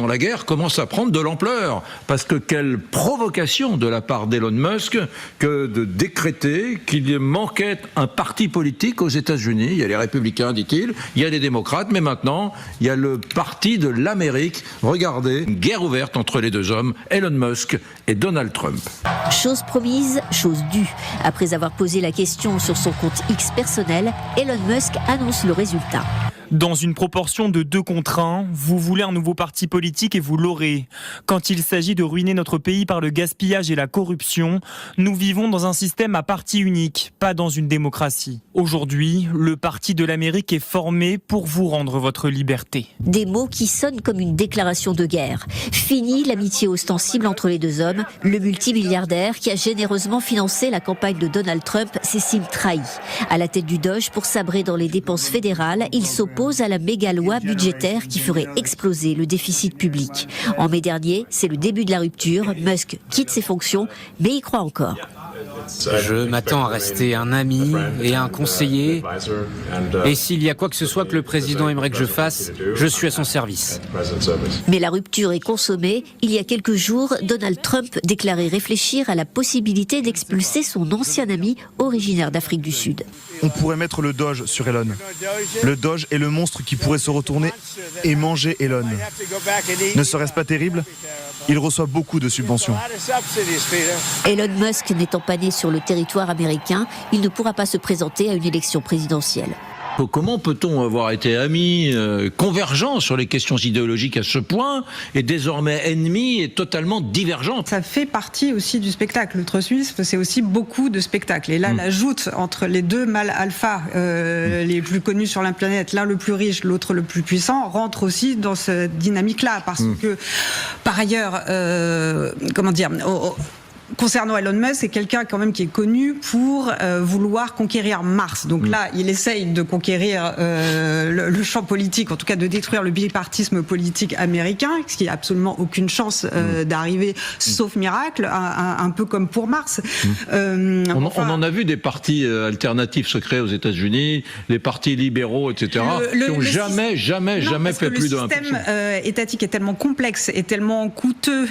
pourtant la guerre commence à prendre de l'ampleur. Parce que quelle provocation de la part d'Elon Musk que de décréter qu'il manquait un parti politique aux États-Unis. Il y a les républicains, dit-il, il y a les démocrates, mais maintenant, il y a le parti de l'Amérique. Regardez, une guerre ouverte entre les deux hommes, Elon Musk et Donald Trump. Chose promise, chose due. Après avoir posé la question sur son compte X personnel, Elon Musk annonce le résultat. Dans une proportion de 2 contre 1, vous voulez un nouveau parti politique et vous l'aurez. Quand il s'agit de ruiner notre pays par le gaspillage et la corruption, nous vivons dans un système à parti unique, pas dans une démocratie. Aujourd'hui, le Parti de l'Amérique est formé pour vous rendre votre liberté. Des mots qui sonnent comme une déclaration de guerre. Fini l'amitié ostensible entre les deux hommes. Le multimilliardaire qui a généreusement financé la campagne de Donald Trump s'estime trahi. À la tête du Doge, pour sabrer dans les dépenses fédérales, il s'oppose à la méga loi budgétaire qui ferait exploser le déficit public. En mai dernier, c'est le début de la rupture. Musk quitte ses fonctions, mais y croit encore. Je m'attends à rester un ami et un conseiller. Et s'il y a quoi que ce soit que le président aimerait que je fasse, je suis à son service. Mais la rupture est consommée. Il y a quelques jours, Donald Trump déclarait réfléchir à la possibilité d'expulser son ancien ami originaire d'Afrique du Sud. On pourrait mettre le Doge sur Elon. Le Doge est le monstre qui pourrait se retourner et manger Elon. Ne serait-ce pas terrible ? Il reçoit beaucoup de subventions. Elon Musk n'étant pas né sur le territoire américain, il ne pourra pas se présenter à une élection présidentielle. Comment peut-on avoir été amis, convergents sur les questions idéologiques à ce point, et désormais ennemis et totalement divergents ? Ça fait partie aussi du spectacle. Le transhumanisme, c'est aussi beaucoup de spectacles. Et là, la joute entre les deux mâles alpha, les plus connus sur la planète, l'un le plus riche, l'autre le plus puissant, rentre aussi dans cette dynamique-là. Parce que, par ailleurs, concernant Elon Musk, c'est quelqu'un quand même qui est connu pour vouloir conquérir Mars. Donc là, il essaye de conquérir le champ politique, en tout cas de détruire le bipartisme politique américain, ce qui n'a absolument aucune chance d'arriver, sauf miracle, un peu comme pour Mars. On en a vu des partis alternatifs se créer aux États-Unis, les partis libéraux, etc., qui n'ont jamais fait plus de 1%. Le système étatique est tellement complexe et tellement coûteux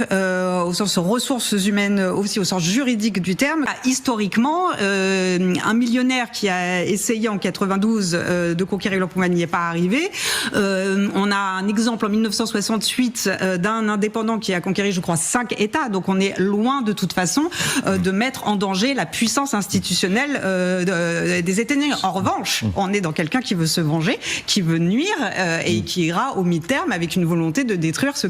au sens ressources humaines, aussi au sens juridique du terme. Historiquement, un millionnaire qui a essayé en 92 de conquérir l'Europe n'y est pas arrivé. On a un exemple en 1968 d'un indépendant qui a conquéri, je crois, 5 États. Donc on est loin de toute façon de mettre en danger la puissance institutionnelle des États-Unis. En revanche, on est dans quelqu'un qui veut se venger, qui veut nuire et qui ira au mi-terme avec une volonté de détruire ce qui